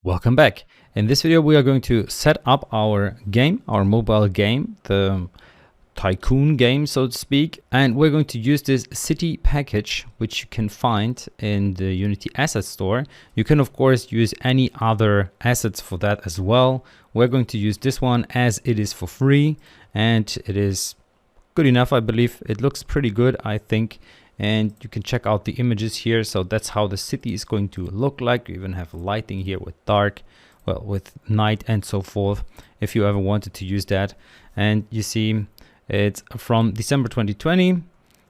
Welcome back. In this video, we are going to set up our game, our mobile game, the tycoon game, so to speak. And we're going to use this city package, which you can find in the Unity Asset Store. You can, of course, use any other assets for that as well. We're going to use this one as it is for free, and it is good enough, I believe. It looks pretty good, I think. And you can check out the images here. So that's how the city is going to look like. You even have lighting here with dark, well, with night and so forth, if you ever wanted to use that. And you see it's from December 2020,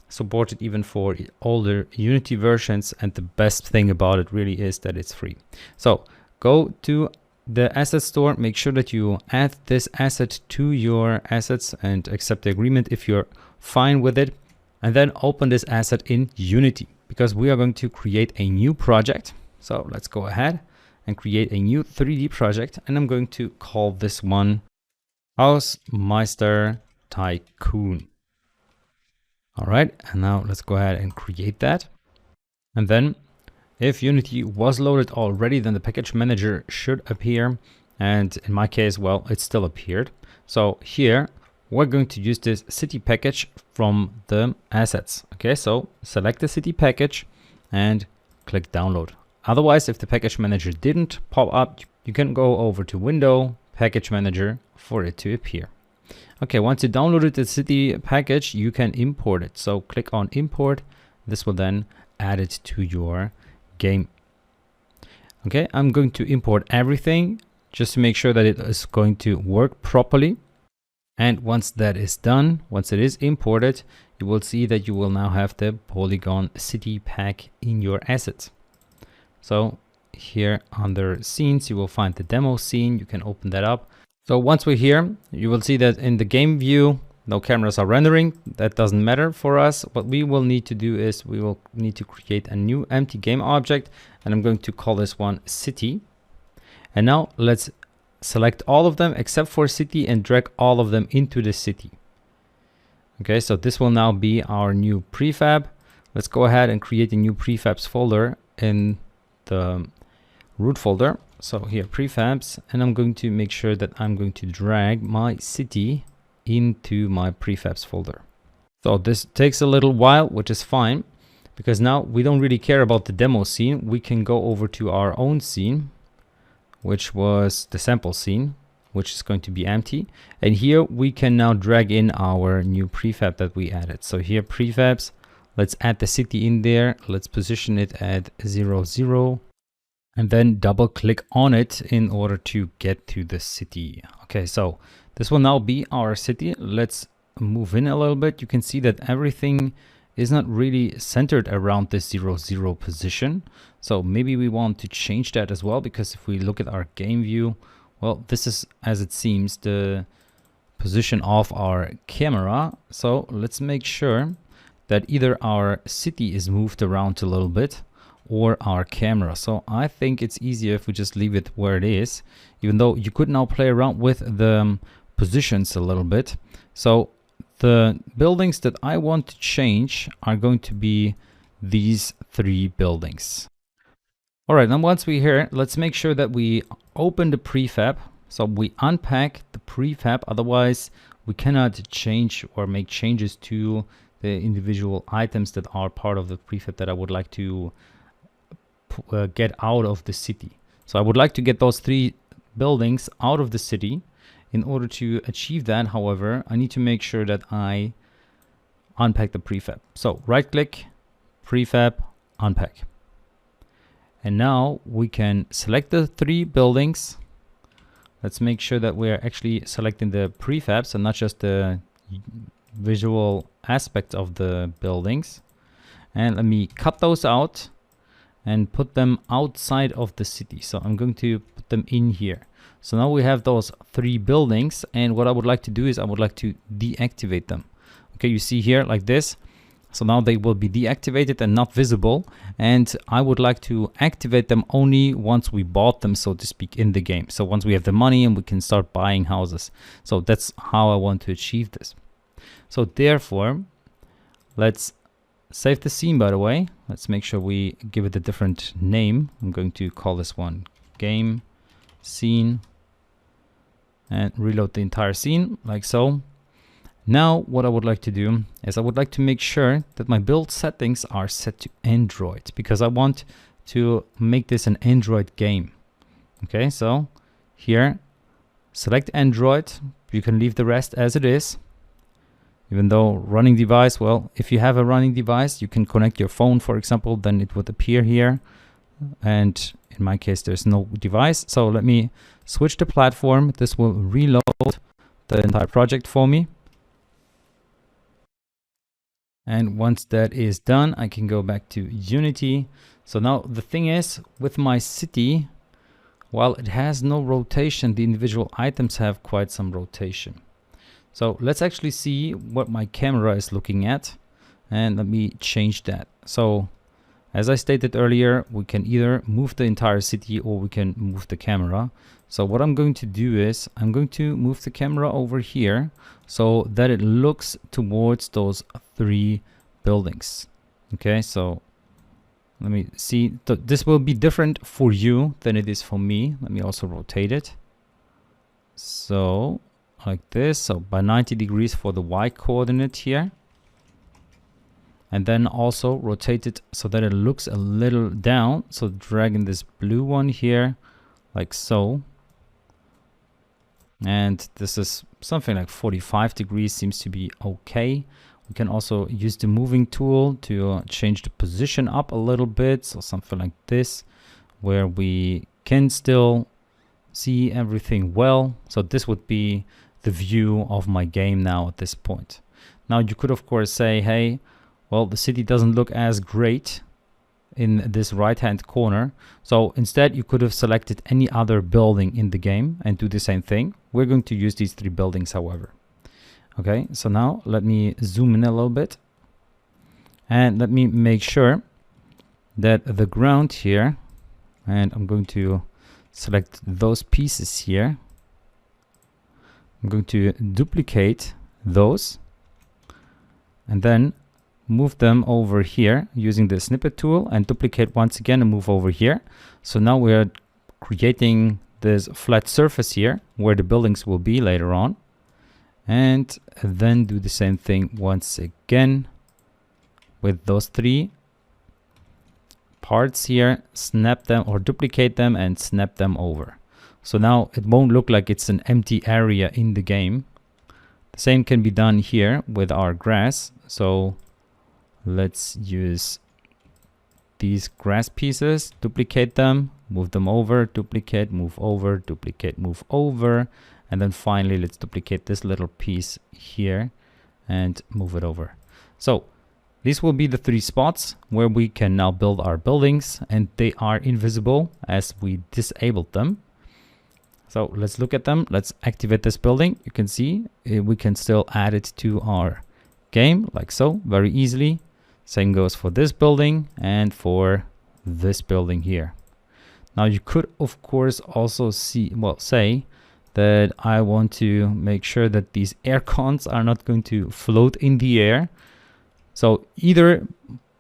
supported even for older Unity versions. And the best thing about it really is that it's free. So go to the asset store, make sure that you add this asset to your assets and accept the agreement if you're fine with it. And then open this asset in Unity, because we are going to create a new project. So let's go ahead and create a new 3D project. And I'm going to call this one Hausmeister Tycoon. All right, and now let's go ahead and create that. And then if Unity was loaded already, then the package manager should appear. And in my case, well, it still appeared. So here, we're going to use this city package from the assets. Okay, so select the city package and click download. Otherwise, if the package manager didn't pop up, you can go over to Window, Package Manager for it to appear. Okay, once you downloaded the city package, you can import it. So click on import. This will then add it to your game. Okay, I'm going to import everything just to make sure that it is going to work properly. And once that is done, once it is imported, you will see that you will now have the Polygon City Pack in your assets. So here under scenes, you will find the demo scene. You can open that up. So once we're here, you will see that in the game view, no cameras are rendering. That doesn't matter for us. What we will need to do is we will need to create a new empty game object. And I'm going to call this one City. And now let's select all of them except for city and drag all of them into the city. Okay, so this will now be our new prefab. Let's go ahead and create a new prefabs folder in the root folder. So here, prefabs, and I'm going to make sure that I'm going to drag my city into my prefabs folder. So this takes a little while, which is fine, because now we don't really care about the demo scene. We can go over to our own scene, which was the sample scene, which is going to be empty. And here we can now drag in our new prefab that we added. So here, prefabs, let's add the city in there. Let's position it at 0, 0, and then double click on it in order to get to the city. Okay, so this will now be our city. Let's move in a little bit. You can see that everything is not really centered around this 0, 0 position. So maybe we want to change that as well, because if we look at our game view, well, this is, as it seems, the position of our camera. So let's make sure that either our city is moved around a little bit or our camera. So I think it's easier if we just leave it where it is, even though you could now play around with the positions a little bit. So the buildings that I want to change are going to be these 3 buildings. All right, now once we're here, let's make sure that we open the prefab. So we unpack the prefab, otherwise we cannot change or make changes to the individual items that are part of the prefab that I would like to get out of the city. So I would like to get those 3 buildings out of the city. In order to achieve that, however, I need to make sure that I unpack the prefab. So right click, prefab, unpack. And now we can select the 3 buildings. Let's make sure that we're actually selecting the prefabs and not just the visual aspect of the buildings. And let me cut those out and put them outside of the city. So I'm going to put them in here. So now we have those 3 buildings, and what I would like to do is I would like to deactivate them. Okay, you see here like this. So now they will be deactivated and not visible, and I would like to activate them only once we bought them, so to speak, in the game. So once we have the money and we can start buying houses. So that's how I want to achieve this. So therefore, let's save the scene, by the way. Let's make sure we give it a different name. I'm going to call this one game scene, and reload the entire scene like so. Now what I would like to do is I would like to make sure that my build settings are set to Android, because I want to make this an Android game. Okay, so here select Android. You can leave the rest as it is. Even though running device, well, if you have a running device, you can connect your phone, for example, then it would appear here. And in my case, there's no device. So let me switch the platform. This will reload the entire project for me. And once that is done, I can go back to Unity. So now the thing is, with my city, while it has no rotation, the individual items have quite some rotation. So let's actually see what my camera is looking at, and let me change that. So as I stated earlier, we can either move the entire city or we can move the camera. So what I'm going to do is I'm going to move the camera over here so that it looks towards those 3 buildings. Okay, so let me see. This will be different for you than it is for me. Let me also rotate it. So like this, so by 90 degrees for the Y coordinate here. And then also rotate it so that it looks a little down. So dragging this blue one here, like so. And this is something like 45 degrees, seems to be okay. We can also use the moving tool to change the position up a little bit. So something like this, where we can still see everything well. So this would be the view of my game now at this point. Now you could of course say, hey, well, the city doesn't look as great in this right hand corner. So instead you could have selected any other building in the game and do the same thing. We're going to use these 3 buildings, however. Okay, so now let me zoom in a little bit and let me make sure that the ground here, and I'm going to select those pieces here. I'm going to duplicate those and then move them over here using the snippet tool, and duplicate once again and move over here. So now we're creating this flat surface here where the buildings will be later on, and then do the same thing once again with those 3 parts here. Snap them or duplicate them and snap them over. So now it won't look like it's an empty area in the game. The same can be done here with our grass. So let's use these grass pieces, duplicate them, move them over, duplicate, move over, duplicate, move over. And then finally, let's duplicate this little piece here and move it over. So these will be the 3 spots where we can now build our buildings, and they are invisible as we disabled them. So let's look at them. Let's activate this building. You can see we can still add it to our game like so, very easily. Same goes for this building and for this building here. Now you could of course also say that I want to make sure that these air cons are not going to float in the air. So either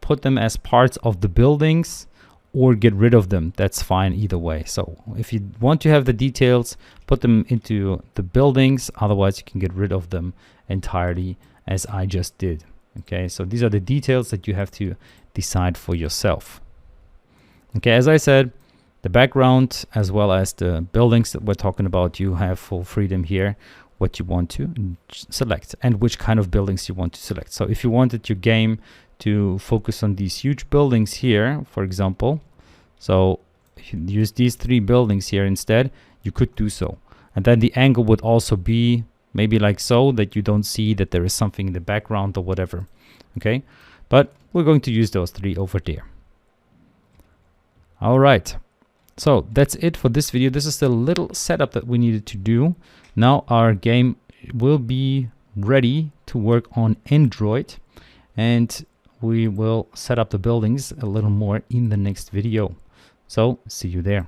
put them as parts of the buildings or get rid of them. That's fine either way. So if you want to have the details, put them into the buildings. Otherwise you can get rid of them entirely, as I just did. Okay, so these are the details that you have to decide for yourself. Okay, as I said, the background as well as the buildings that we're talking about, you have full freedom here what you want to select and which kind of buildings you want to select. So if you wanted your game to focus on these huge buildings here, for example, so if you use these 3 buildings here instead, you could do so. And then the angle would also be maybe like so, that you don't see that there is something in the background or whatever. Okay, but we're going to use those 3 over there. All right, so that's it for this video. This is the little setup that we needed to do. Now our game will be ready to work on Android, and we will set up the buildings a little more in the next video. So see you there.